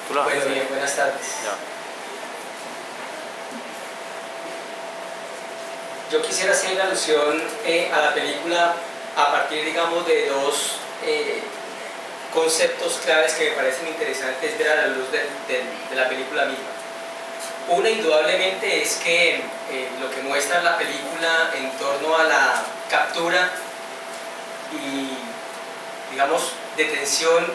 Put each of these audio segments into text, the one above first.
película. Bueno, bien, buenas tardes. Ya. Yo quisiera hacer alusión a la película a partir, digamos, de dos conceptos claves que me parecen interesantes ver a la luz de la película misma. Una, indudablemente, es que lo que muestra la película en torno a la captura y, digamos, detención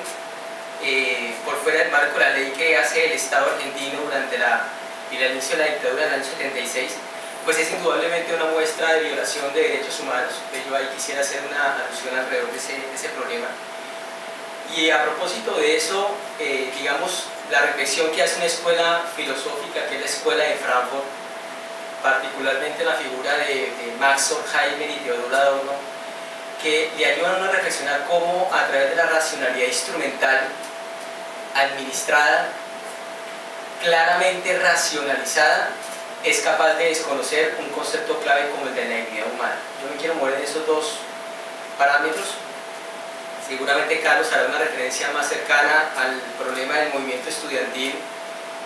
por fuera del marco de la ley que hace el Estado argentino durante el inicio de la dictadura en el año 76, pues es indudablemente una muestra de violación de derechos humanos. Yo ahí quisiera hacer una alusión alrededor de ese problema. Y a propósito de eso, digamos, la reflexión que hace una escuela filosófica, que es la escuela de Frankfurt, particularmente la figura de Max Horkheimer y Theodor Adorno, que le ayudan a uno a reflexionar cómo a través de la racionalidad instrumental, administrada, claramente racionalizada, es capaz de desconocer un concepto clave como el de la dignidad humana. Yo me quiero mover en esos dos parámetros. Seguramente Carlos hará una referencia más cercana al problema del movimiento estudiantil,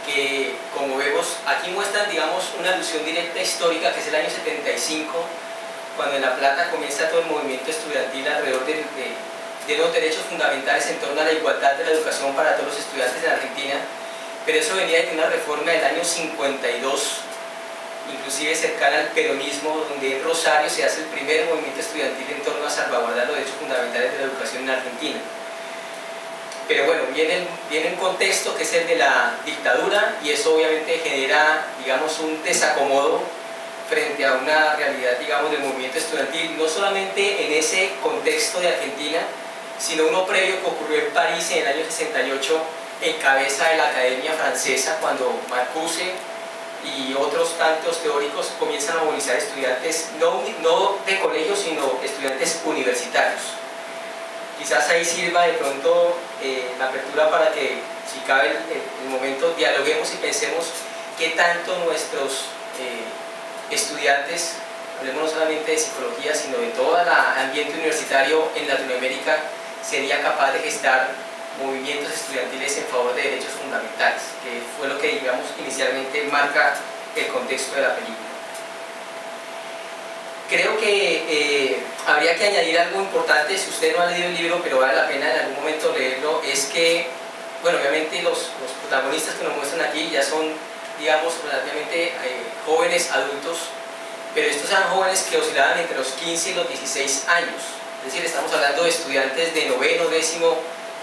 que, como vemos, aquí muestran, digamos, una alusión directa histórica, que es el año 75, cuando en La Plata comienza todo el movimiento estudiantil alrededor de los derechos fundamentales en torno a la igualdad de la educación para todos los estudiantes en Argentina. Pero eso venía de una reforma del año 52, inclusive cercana al peronismo, donde en Rosario se hace el primer movimiento estudiantil en torno a salvaguardar los derechos fundamentales de la educación en Argentina. Pero bueno, viene un contexto que es el de la dictadura, y eso obviamente genera, digamos, un desacomodo frente a una realidad, digamos, del movimiento estudiantil, no solamente en ese contexto de Argentina, sino uno previo que ocurrió en París en el año 68, en cabeza de la Academia Francesa, cuando Marcuse y otros tantos teóricos comienzan a movilizar estudiantes, no de colegios, sino estudiantes universitarios. Quizás ahí sirva de pronto la apertura para que, si cabe el momento, dialoguemos y pensemos qué tanto nuestros estudiantes, hablemos no solamente de psicología, sino de todo el ambiente universitario en Latinoamérica, sería capaz de gestar movimientos estudiantiles en favor de derechos fundamentales, que fue lo que, digamos, inicialmente marca el contexto de la película. Creo que habría que añadir algo importante, si usted no ha leído el libro, pero vale la pena en algún momento leerlo, es que, bueno, obviamente los protagonistas que nos muestran aquí ya son, digamos, relativamente jóvenes adultos, pero estos eran jóvenes que oscilaban entre los 15 y los 16 años, es decir, estamos hablando de estudiantes de noveno, décimo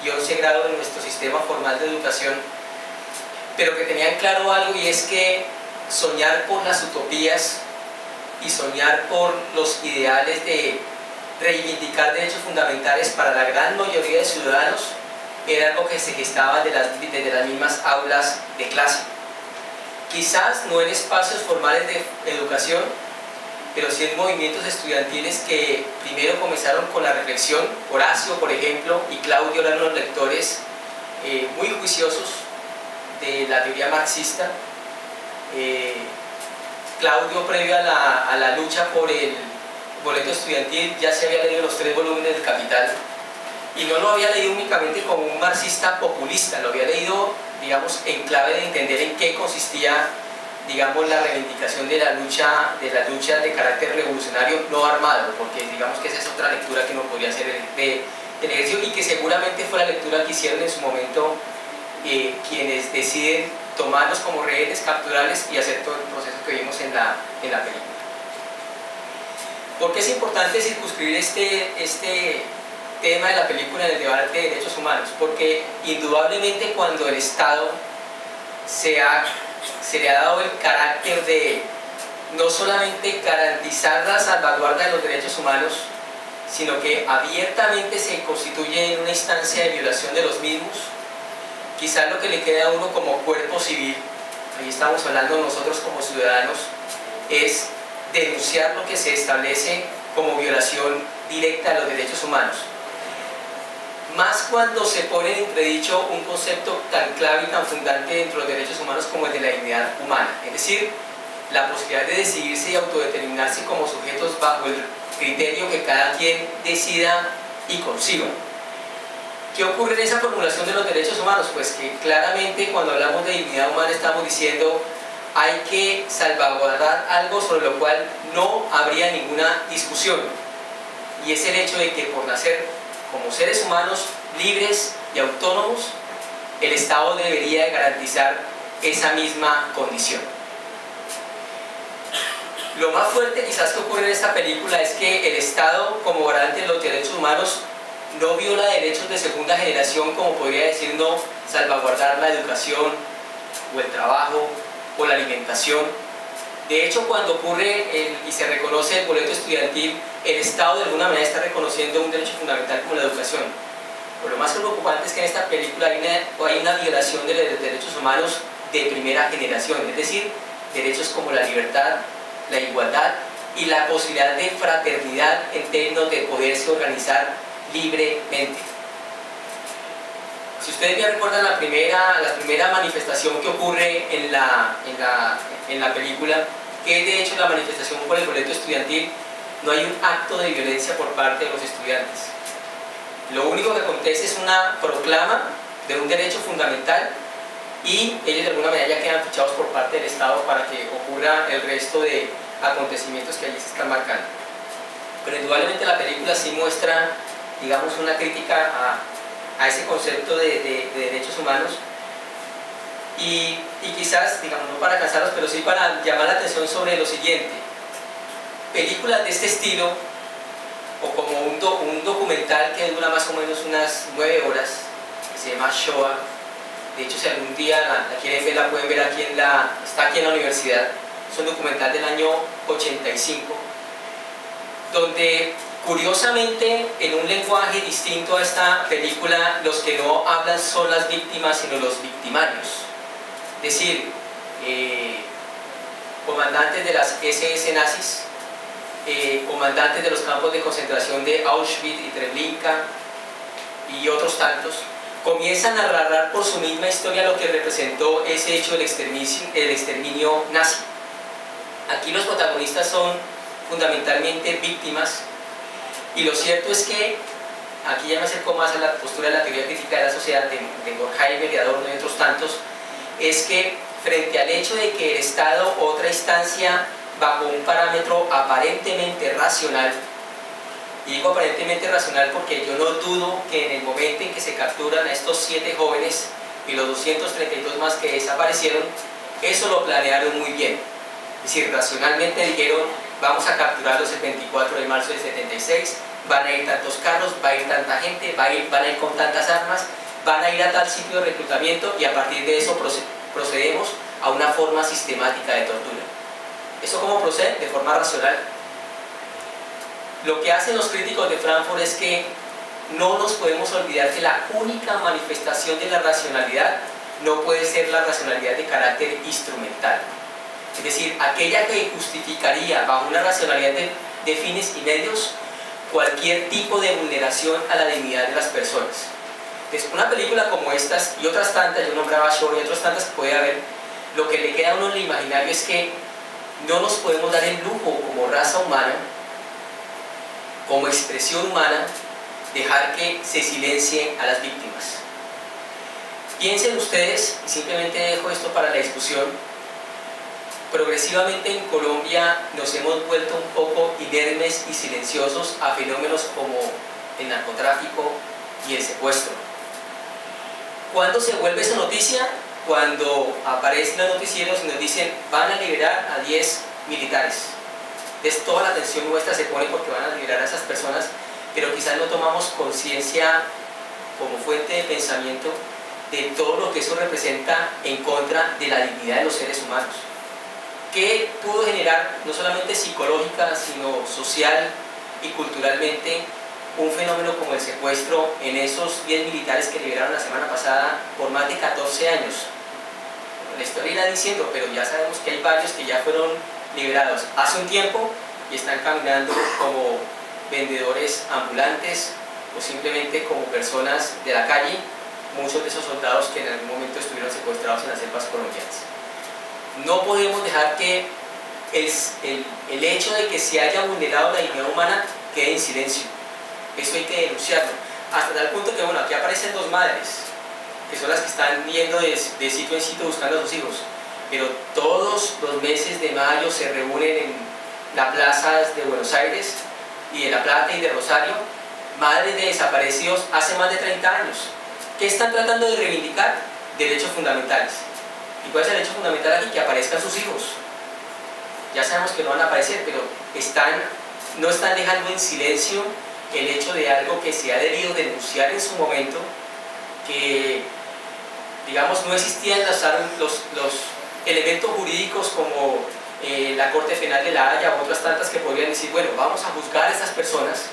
y 11 grado de nuestro sistema formal de educación, pero que tenían claro algo, y es que soñar por las utopías y soñar por los ideales de reivindicar derechos fundamentales para la gran mayoría de ciudadanos era algo que se gestaba desde las mismas aulas de clase. Quizás no en espacios formales de educación, pero sí en movimientos estudiantiles que primero comenzaron con la reflexión. Horacio, por ejemplo, y Claudio eran unos lectores muy juiciosos de la teoría marxista. Claudio, previo a la lucha por el boleto estudiantil, ya se había leído los 3 volúmenes del Capital, y no lo había leído únicamente como un marxista populista, lo había leído, digamos, en clave de entender en qué consistía, digamos, la reivindicación de la lucha de carácter revolucionario no armado, porque digamos que esa es otra lectura que uno podría hacer del ejercicio, y que seguramente fue la lectura que hicieron en su momento quienes deciden tomarlos como rehenes, capturarles y hacer todo el proceso que vimos en la película. ¿Por qué es importante circunscribir este tema de la película en el debate de derechos humanos? Porque indudablemente cuando el Estado se le ha dado el carácter de no solamente garantizar la salvaguarda de los derechos humanos, sino que abiertamente se constituye en una instancia de violación de los mismos, quizás lo que le queda a uno como cuerpo civil, ahí estamos hablando nosotros como ciudadanos, es denunciar lo que se establece como violación directa de los derechos humanos. Más cuando se pone en entredicho un concepto tan clave y tan fundante dentro de los derechos humanos como el de la dignidad humana, es decir, la posibilidad de decidirse y autodeterminarse como sujetos bajo el criterio que cada quien decida y conciba. ¿Qué ocurre en esa formulación de los derechos humanos? Pues que claramente cuando hablamos de dignidad humana estamos diciendo hay que salvaguardar algo sobre lo cual no habría ninguna discusión, y es el hecho de que por nacer como seres humanos libres y autónomos, el Estado debería garantizar esa misma condición. Lo más fuerte quizás que ocurre en esta película es que el Estado, como garante de los derechos humanos, no viola derechos de segunda generación, como podría decir no salvaguardar la educación o el trabajo o la alimentación. De hecho, cuando ocurre y se reconoce el boleto estudiantil, el Estado de alguna manera está reconociendo un derecho fundamental como la educación. Pero lo más preocupante es que en esta película hay una violación de los derechos humanos de primera generación, es decir, derechos como la libertad, la igualdad y la posibilidad de fraternidad en términos de poderse organizar libremente. Si ustedes bien recuerdan la primera manifestación que ocurre en la película, que es de hecho la manifestación por el boleto estudiantil, no hay un acto de violencia por parte de los estudiantes. Lo único que acontece es una proclama de un derecho fundamental y ellos de alguna manera ya quedan fichados por parte del Estado para que ocurra el resto de acontecimientos que allí se están marcando. Pero indudablemente la película sí muestra, digamos, una crítica a ese concepto de derechos humanos y quizás, digamos, no para cansarlos, pero sí para llamar la atención sobre lo siguiente. Películas de este estilo, o como un documental que dura más o menos unas 9 horas, que se llama Shoah. De hecho, si algún día la quieren ver, la pueden ver aquí está aquí en la universidad. Es un documental del año 85, donde curiosamente, en un lenguaje distinto a esta película, los que no hablan son las víctimas, sino los victimarios. Es decir, comandantes de las SS nazis, comandantes de los campos de concentración de Auschwitz y Treblinka y otros tantos, comienzan a narrar por su misma historia lo que representó ese hecho del exterminio nazi. Aquí los protagonistas son fundamentalmente víctimas, y lo cierto es que, aquí ya me acerco más a la postura de la teoría crítica de la sociedad de Horkheimer y Adorno y otros tantos, es que frente al hecho de que el Estado, otra instancia bajo un parámetro aparentemente racional, y digo aparentemente racional porque yo no dudo que en el momento en que se capturan a estos 7 jóvenes y los 232 más que desaparecieron, eso lo planearon muy bien. Es decir, racionalmente dijeron, vamos a capturarlos el 24 de marzo del 76, van a ir tantos carros, va a ir tanta gente, van a ir con tantas armas, van a ir a tal sitio de reclutamiento, y a partir de eso procedemos a una forma sistemática de tortura. ¿Eso cómo procede? De forma racional. Lo que hacen los críticos de Frankfurt es que no nos podemos olvidar que la única manifestación de la racionalidad no puede ser la racionalidad de carácter instrumental. Es decir, aquella que justificaría bajo una racionalidad de fines y medios cualquier tipo de vulneración a la dignidad de las personas. Entonces, una película como estas y otras tantas, yo nombraba Shoah y otras tantas que puede haber, lo que le queda a uno en el imaginario es que no nos podemos dar el lujo como raza humana, como expresión humana, dejar que se silencie a las víctimas. Piensen ustedes, y simplemente dejo esto para la discusión, progresivamente en Colombia nos hemos vuelto un poco inermes y silenciosos a fenómenos como el narcotráfico y el secuestro. ¿Cuándo se vuelve esa noticia? Cuando aparecen los noticieros y nos dicen van a liberar a 10 militares. Entonces toda la atención nuestra se pone porque van a liberar a esas personas, pero quizás no tomamos conciencia como fuente de pensamiento de todo lo que eso representa en contra de la dignidad de los seres humanos. ¿Qué pudo generar, no solamente psicológica, sino social y culturalmente, un fenómeno como el secuestro en esos 10 militares que liberaron la semana pasada por más de 14 años? La historia irá diciendo, pero ya sabemos que hay varios que ya fueron liberados hace un tiempo y están caminando como vendedores ambulantes o simplemente como personas de la calle, muchos de esos soldados que en algún momento estuvieron secuestrados en las selvas colombianas. No podemos dejar que el hecho de que se haya vulnerado la dignidad humana quede en silencio. Eso hay que denunciarlo. hasta tal punto que, bueno, aquí aparecen dos madres, que son las que están yendo de sitio en sitio buscando a sus hijos, pero todos los meses de mayo se reúnen en las plazas de Buenos Aires y de La Plata y de Rosario, madres de desaparecidos hace más de 30 años, que están tratando de reivindicar derechos fundamentales. ¿Y cuál es el derecho fundamental aquí? Que aparezcan sus hijos. Ya sabemos que no van a aparecer, pero no están dejando en silencio el hecho de algo que se ha debido denunciar en su momento, que, digamos, no existían los elementos jurídicos como la Corte Penal de La Haya o otras tantas que podrían decir, bueno, vamos a juzgar a estas personas,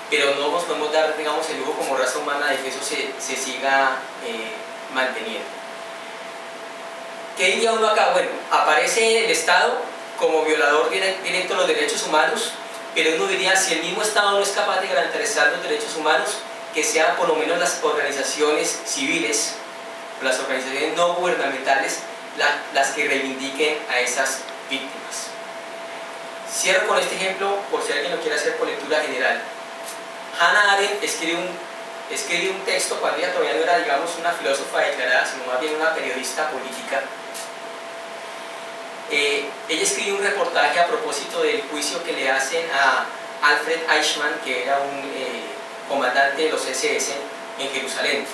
pero no nos podemos dar, digamos, el lujo como raza humana de que eso se siga manteniendo. ¿Qué diría uno acá? Bueno, aparece el Estado como violador directo de los derechos humanos, pero uno diría, si el mismo Estado no es capaz de garantizar los derechos humanos, que sean por lo menos las organizaciones civiles, las organizaciones no gubernamentales, las que reivindiquen a esas víctimas. Cierro con este ejemplo, por si alguien lo quiere hacer por lectura general. Hannah Arendt escribe un texto cuando ella todavía no era, digamos, una filósofa declarada, sino más bien una periodista política. Ella escribe un reportaje a propósito del juicio que le hacen a Alfred Eichmann, que era un comandante de los SS en Jerusalén.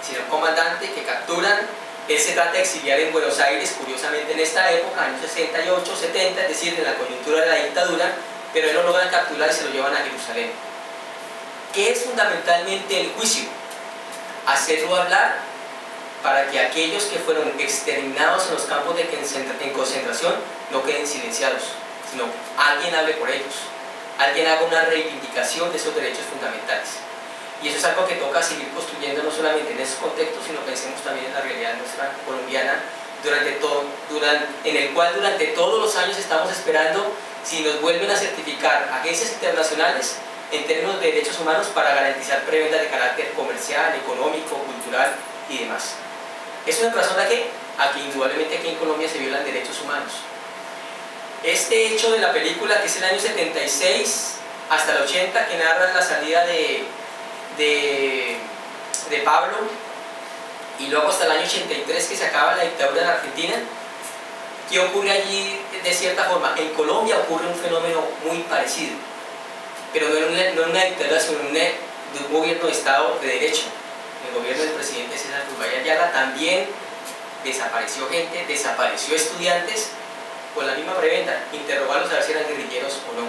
Es decir, un comandante que capturan. Él se trata de exiliar en Buenos Aires, curiosamente en esta época, años 68, 70, es decir, en la coyuntura de la dictadura, pero él lo logran capturar y se lo llevan a Jerusalén. ¿Qué es fundamentalmente el juicio? Hacerlo hablar para que aquellos que fueron exterminados en los campos de concentración no queden silenciados, sino alguien hable por ellos, alguien haga una reivindicación de esos derechos fundamentales. Y eso es algo que toca seguir construyendo no solamente en esos contextos, sino pensemos también en la realidad nuestra colombiana, en el cual durante todos los años estamos esperando si nos vuelven a certificar agencias internacionales en términos de derechos humanos para garantizar prebendas de carácter comercial, económico, cultural y demás. ¿Eso en razón a qué? A que indudablemente aquí en Colombia se violan derechos humanos. Este hecho de la película, que es el año 76 hasta el 80, que narra la salida de Pablo, y luego hasta el año 83 que se acaba la dictadura en Argentina, ¿qué ocurre allí de cierta forma? En Colombia ocurre un fenómeno muy parecido, pero no en una dictadura, sino en un gobierno de Estado de Derecho. El gobierno del presidente César Turbay Ayala también desapareció gente, desapareció estudiantes con la misma preventa, interrogarlos a ver si eran guerrilleros o no.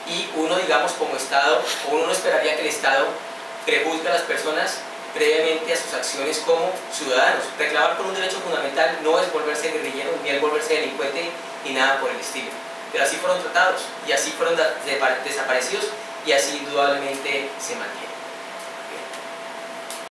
Y uno, digamos, como Estado, o uno no esperaría que el Estado prejuzgue a las personas previamente a sus acciones como ciudadanos. Reclamar por un derecho fundamental no es volverse guerrillero, ni es volverse delincuente, ni nada por el estilo. Pero así fueron tratados, y así fueron desaparecidos, y así indudablemente se mantienen.